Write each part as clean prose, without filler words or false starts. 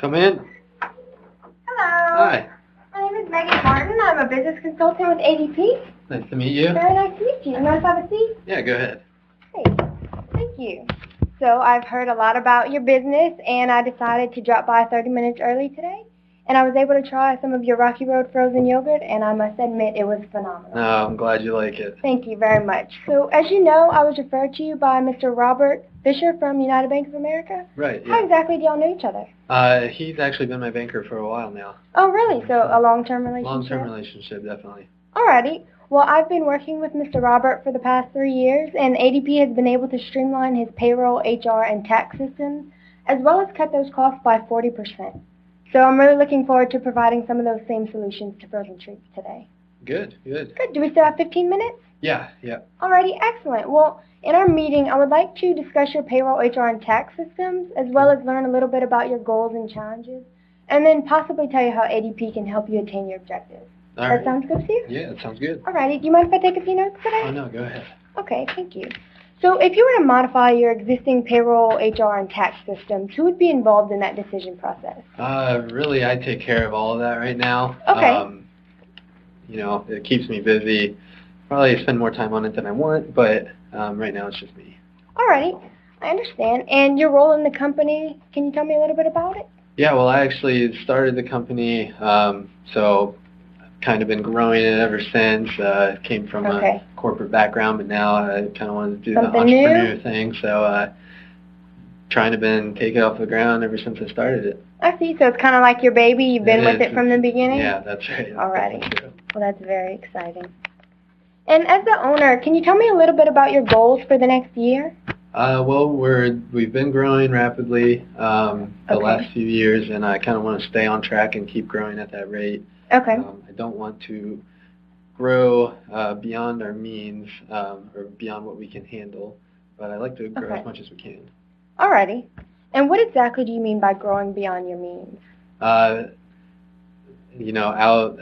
Come in. Hello. Hi. My name is Megan Martin. I'm a business consultant with ADP. Nice to meet you. Very nice to meet you. You want to have a seat? Yeah, go ahead. Hey. Thank you. So I've heard a lot about your business, and I decided to drop by 30 minutes early today. And I was able to try some of your Rocky Road frozen yogurt, and I must admit it was phenomenal. No, I'm glad you like it. Thank you very much. So as you know, I was referred to you by Mr. Robert Fisher from United Bank of America. Right, yeah. How exactly do y'all know each other? He's actually been my banker for a while now. Oh, really? So a long-term relationship? Long-term relationship, definitely. Alrighty. Well, I've been working with Mr. Robert for the past 3 years, and ADP has been able to streamline his payroll, HR, and tax systems, as well as cut those costs by 40%. So I'm really looking forward to providing some of those same solutions to frozen treats today. Good, good. Good. Do we still have 15 minutes? Yeah. Alrighty, excellent. Well, in our meeting, I would like to discuss your payroll, HR, and tax systems, as well as learn a little bit about your goals and challenges, and then possibly tell you how ADP can help you attain your objectives. All That right. sounds good to you? Yeah, that sounds good. Alrighty. Do you mind if I take a few notes today? Oh, no, go ahead. Okay, thank you. So if you were to modify your existing payroll, HR, and tax systems, who would be involved in that decision process? Really, I take care of all of that right now. Okay. You know, it keeps me busy. Probably spend more time on it than I want, but right now it's just me. Alrighty, I understand. And your role in the company, can you tell me a little bit about it? Yeah, well, I actually started the company, so I've kind of been growing it ever since. Came from a corporate background, but now I kind of wanted to do Something the entrepreneur new? thing, so trying to take it off the ground ever since I started it. I see. So it's kind of like your baby. You've been with it from the beginning? Yeah, that's right. Alrighty. That's true. Well, that's very exciting. And as the owner, can you tell me a little bit about your goals for the next year? Well, we've been growing rapidly the last few years, and I kind of want to stay on track and keep growing at that rate. Okay. I don't want to grow beyond our means or beyond what we can handle, but I like to grow as much as we can. Alrighty. And what exactly do you mean by growing beyond your means? You know,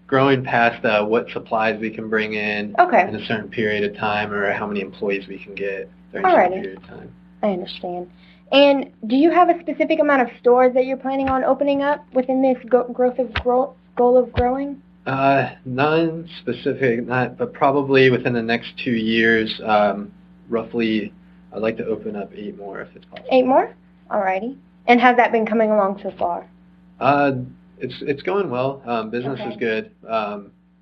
growing past what supplies we can bring in in a certain period of time, or how many employees we can get during a certain period of time. I understand. And do you have a specific amount of stores that you're planning on opening up within this goal of growing? None specific, but probably within the next 2 years, roughly, I'd like to open up 8 more if it's possible. 8 more? Alrighty. And how's that been coming along so far? It's going well. Business is good.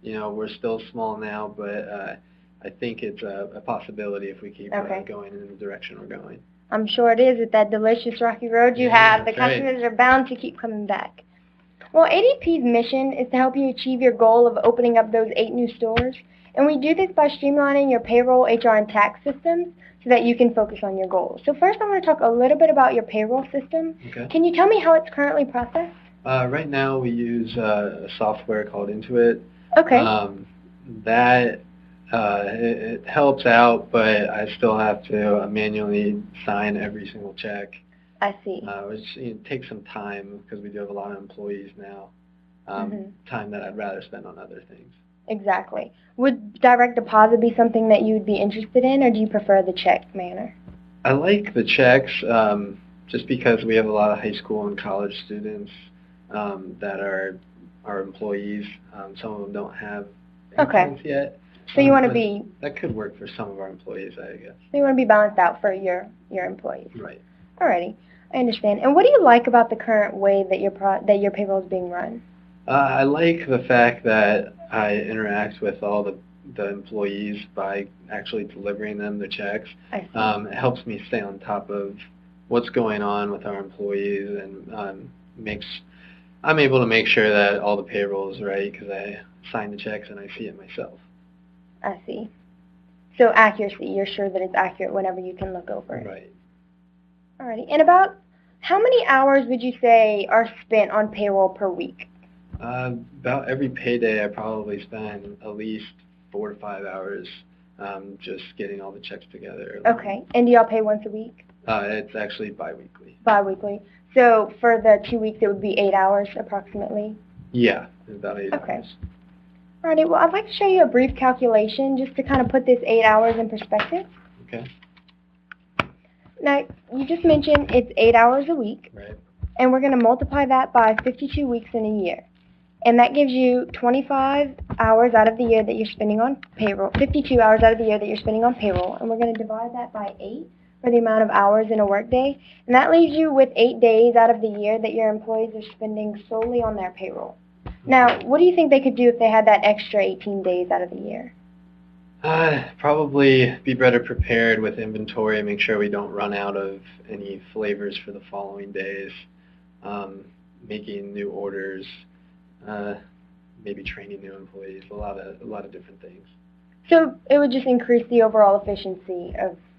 You know, we're still small now, but I think it's a possibility if we keep going in the direction we're going. I'm sure it is with that delicious Rocky Road you have. The customers are bound to keep coming back. Well, ADP's mission is to help you achieve your goal of opening up those 8 new stores, and we do this by streamlining your payroll, HR, and tax systems so that you can focus on your goals. So first, I want to talk a little bit about your payroll system. Okay. Can you tell me how it's currently processed? Right now, we use a software called Intuit. Okay. It helps out, but I still have to manually sign every single check. I see. Which takes some time because we do have a lot of employees now. Time that I'd rather spend on other things. Exactly. Would direct deposit be something that you would be interested in, or do you prefer the check manner? I like the checks just because we have a lot of high school and college students that are our employees. Some of them don't have incomes yet. So you want to be... That could work for some of our employees, I guess. So you want to be balanced out for your employees. Right. Alrighty. I understand. And what do you like about the current way that your payroll is being run? I like the fact that I interact with all the employees by actually delivering them the checks. I see. It helps me stay on top of what's going on with our employees, and I'm able to make sure that all the payroll is right because I sign the checks and I see it myself. I see. So accuracy, you're sure that it's accurate whenever you can look over it. Right. Alrighty. And about how many hours would you say are spent on payroll per week? About every payday, I probably spend at least 4 to 5 hours just getting all the checks together. Okay. And do y'all pay once a week? It's actually biweekly. Biweekly. So for the 2 weeks, it would be 8 hours approximately? Yeah, about 8 hours. Alrighty. Well, I'd like to show you a brief calculation just to kind of put this 8 hours in perspective. Okay. Now, you just mentioned it's 8 hours a week. Right. and we're going to multiply that by 52 weeks in a year. And that gives you 25 hours out of the year that you're spending on payroll, 52 hours out of the year that you're spending on payroll, and we're going to divide that by 8 for the amount of hours in a workday, and that leaves you with 8 days out of the year that your employees are spending solely on their payroll. Now, what do you think they could do if they had that extra 18 days out of the year? Probably be better prepared with inventory and make sure we don't run out of any flavors for the following days, making new orders, maybe training new employees, a lot of different things. So it would just increase the overall efficiency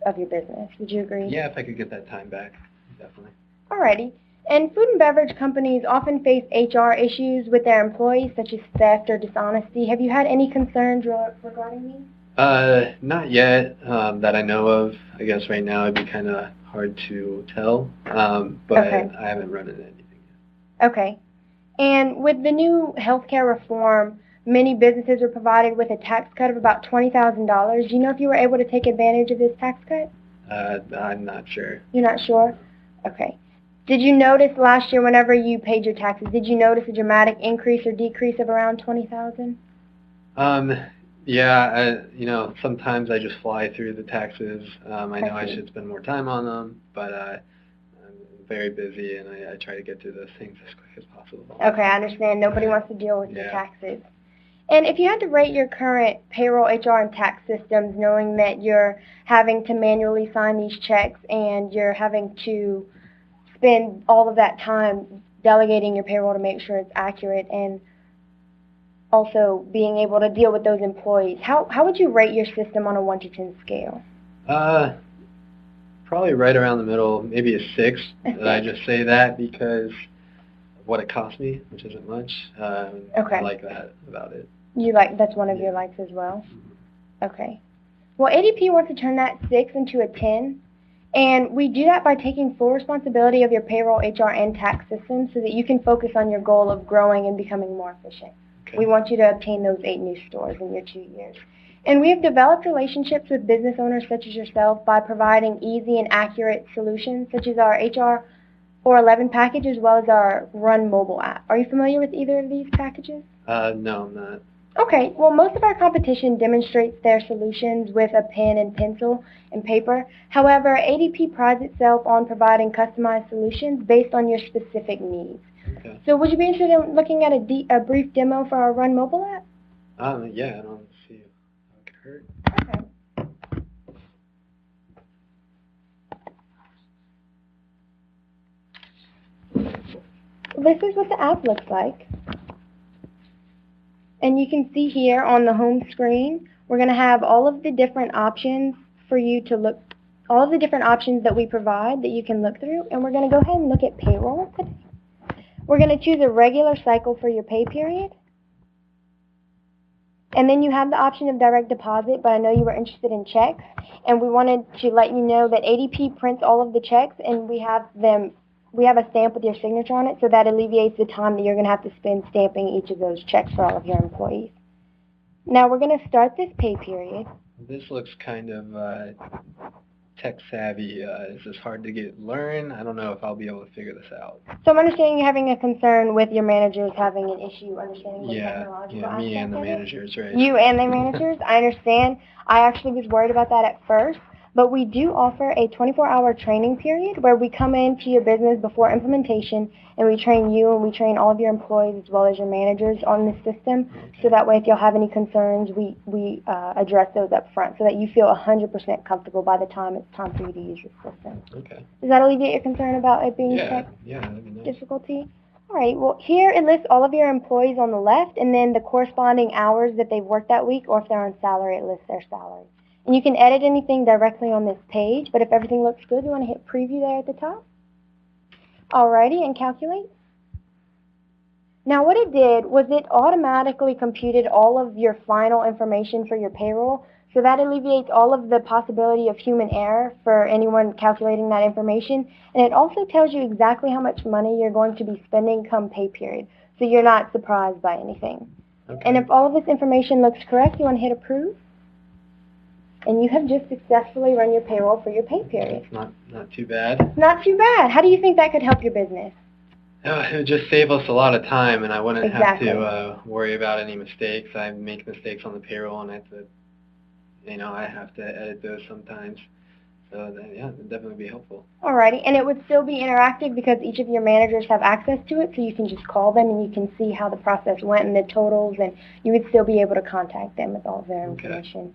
of your business. Would you agree? Yeah, if I could get that time back, definitely. Alrighty. And food and beverage companies often face HR issues with their employees, such as theft or dishonesty. Have you had any concerns regarding these? Not yet, that I know of. I guess right now it'd be kind of hard to tell, but Okay. I haven't run into anything yet. Okay. And with the new healthcare reform, many businesses were provided with a tax cut of about $20,000. Do you know if you were able to take advantage of this tax cut? I'm not sure. You're not sure? Okay. Did you notice last year whenever you paid your taxes, did you notice a dramatic increase or decrease of around $20,000? Yeah, sometimes I just fly through the taxes. I know I see. should spend more time on them, but I'm very busy, and I try to get through those things as quick as possible. Okay, I understand. Nobody wants to deal with your Yeah. taxes. And if you had to rate your current payroll, HR, and tax systems, knowing that you're having to manually sign these checks and you're having to spend all of that time delegating your payroll to make sure it's accurate and also being able to deal with those employees, how would you rate your system on a 1 to 10 scale? Probably right around the middle, maybe a 6. A 6. I just say that because of what it cost me, which isn't much. Okay. I like that about it. That's one of your likes as well? Okay. Well, ADP wants to turn that 6 into a 10, and we do that by taking full responsibility of your payroll, HR, and tax system so that you can focus on your goal of growing and becoming more efficient. Okay. We want you to obtain those 8 new stores in your 2 years. And we have developed relationships with business owners such as yourself by providing easy and accurate solutions such as our HR 411 package as well as our Run mobile app. Are you familiar with either of these packages? No, I'm not. Okay, well, most of our competition demonstrates their solutions with a pen and pencil and paper. However, ADP prides itself on providing customized solutions based on your specific needs. Okay. So would you be interested in looking at a brief demo for our Run mobile app? Yeah, I don't see how it could hurt. Okay. This is what the app looks like. And you can see here on the home screen, we're going to have all of the different options for you to look, all of the different options that we provide that you can look through. And we're going to go ahead and look at payroll today. We're going to choose a regular cycle for your pay period. And then you have the option of direct deposit, but I know you were interested in checks. And we wanted to let you know that ADP prints all of the checks, and we have a stamp with your signature on it, so that alleviates the time that you're going to have to spend stamping each of those checks for all of your employees. Now we're going to start this pay period. This looks kind of tech savvy. Is this hard to learn? I don't know if I'll be able to figure this out. So I'm understanding you're having a concern with your managers having an issue understanding the technological aspect me and the of it? managers, right? You and the managers? I understand. I actually was worried about that at first. But we do offer a 24-hour training period where we come into your business before implementation and we train you and we train all of your employees as well as your managers on the system. Okay. So that way if you'll have any concerns, we address those up front so that you feel 100% comfortable by the time it's time for you to use the system. Okay. Does that alleviate your concern about it being Yeah, that'd be nice. difficulty? All right, well, here it lists all of your employees on the left and then the corresponding hours that they've worked that week, or if they're on salary, it lists their salary. And you can edit anything directly on this page, but if everything looks good, you want to hit preview there at the top. Alrighty, and calculate. Now what it did was it automatically computed all of your final information for your payroll, so that alleviates all of the possibility of human error for anyone calculating that information. And it also tells you exactly how much money you're going to be spending come pay period, so you're not surprised by anything. Okay. And if all of this information looks correct, you want to hit approve. And you have just successfully run your payroll for your pay period. It's not too bad. Not too bad. How do you think that could help your business? It would just save us a lot of time, and I wouldn't Exactly. have to worry about any mistakes. I make mistakes on the payroll, and I have to, I have to edit those sometimes. So then, yeah, it would definitely be helpful. Alrighty, and it would still be interactive because each of your managers have access to it, so you can just call them and you can see how the process went and the totals, and you would still be able to contact them with all of their information.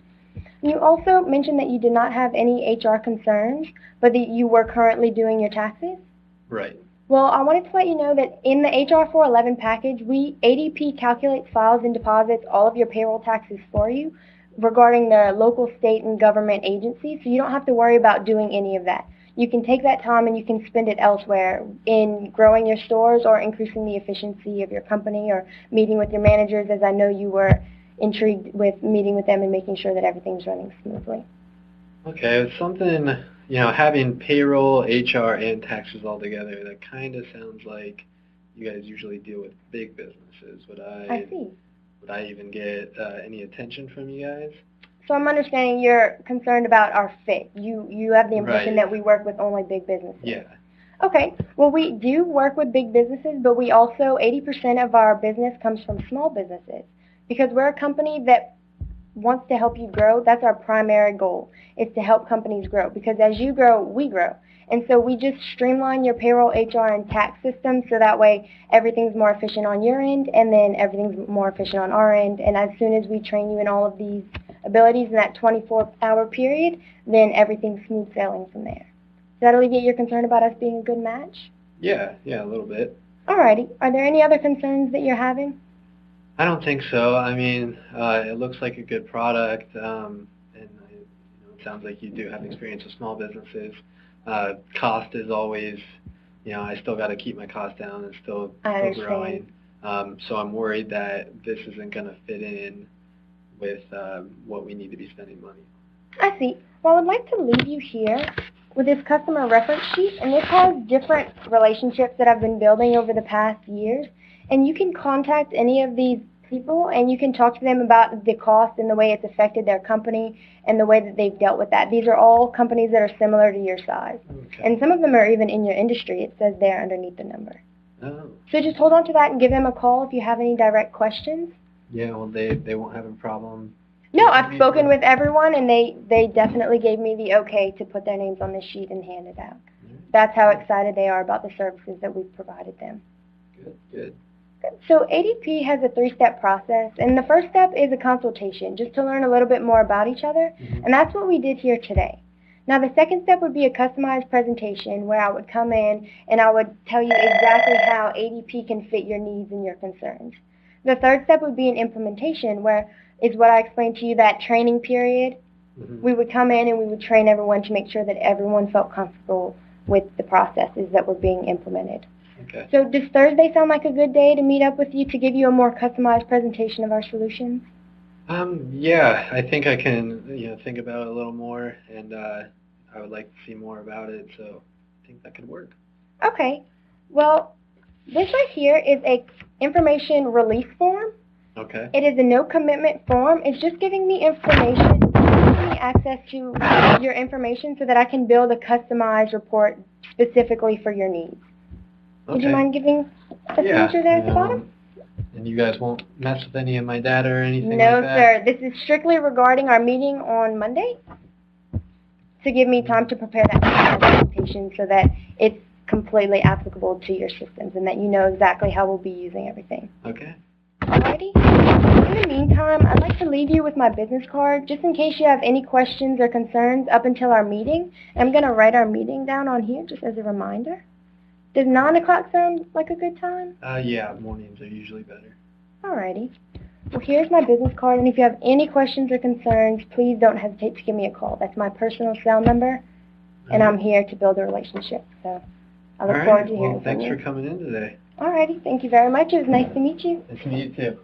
You also mentioned that you did not have any HR concerns, but that you were currently doing your taxes? Right. Well, I wanted to let you know that in the HR 411 package, ADP calculates, files, and deposits all of your payroll taxes for you regarding the local, state, and government agencies, so you don't have to worry about doing any of that. You can take that time and you can spend it elsewhere in growing your stores or increasing the efficiency of your company or meeting with your managers, as I know you were intrigued with meeting with them and making sure that everything's running smoothly. Okay, it's something, having payroll, HR, and taxes all together, that kind of sounds like you guys usually deal with big businesses. I see. Would I even get any attention from you guys? So I'm understanding you're concerned about our fit. You have the impression that we work with only big businesses. Yeah. Okay. Well, we do work with big businesses, but we also, 80% of our business comes from small businesses because we're a company that wants to help you grow. That's our primary goal, is to help companies grow, because as you grow, we grow. And so we just streamline your payroll, HR, and tax system so that way everything's more efficient on your end and then everything's more efficient on our end. And as soon as we train you in all of these abilities in that 24-hour period, then everything's smooth sailing from there. Does that alleviate your concern about us being a good match? Yeah, a little bit. Alrighty. Are there any other concerns that you're having? I don't think so. I mean, it looks like a good product, and it sounds like you do have experience with small businesses. Cost is always, I still got to keep my cost down and still growing. So I'm worried that this isn't going to fit in with what we need to be spending money on. I see. Well, I'd like to leave you here with this customer reference sheet, and this has different relationships that I've been building over the past years. And you can contact any of these people and you can talk to them about the cost and the way it's affected their company and the way that they've dealt with that. These are all companies that are similar to your size. Okay. And some of them are even in your industry. It says there underneath the number. Oh. So just hold on to that and give them a call if you have any direct questions. Yeah, well, they won't have a problem. No, I've spoken with everyone and they definitely gave me the okay to put their names on this sheet and hand it out. That's how excited they are about the services that we've provided them. Good. So ADP has a 3-step process, and the first step is a consultation, just to learn a little bit more about each other, and that's what we did here today. Now the second step would be a customized presentation where I would come in and I would tell you exactly how ADP can fit your needs and your concerns. The third step would be an implementation, where is what I explained to you, that training period. We would come in and we would train everyone to make sure that everyone felt comfortable with the processes that were being implemented. Okay. So does Thursday sound like a good day to meet up with you to give you a more customized presentation of our solutions? Yeah, I think I can, think about it a little more, and I would like to see more about it, so I think that could work. Okay. Well, this right here is a information release form. Okay. It is a no commitment form. It's just giving me information, giving me access to your information so that I can build a customized report specifically for your needs. Would you mind giving a signature there at the bottom? And you guys won't mess with any of my data or anything like that? No, sir. No, This is strictly regarding our meeting on Monday to give me time to prepare that presentation so that it's completely applicable to your systems and that you know exactly how we'll be using everything. Okay. Alrighty. In the meantime, I'd like to leave you with my business card just in case you have any questions or concerns up until our meeting. I'm going to write our meeting down on here just as a reminder. Does 9 o'clock sound like a good time? Yeah, mornings are usually better. Alrighty. Well, here's my business card, and if you have any questions or concerns, please don't hesitate to give me a call. That's my personal cell number, and I'm here to build a relationship. So I look forward to hearing from you. Thanks for coming in today. Alrighty. Thank you very much. It was nice to meet you. Nice to meet you, too.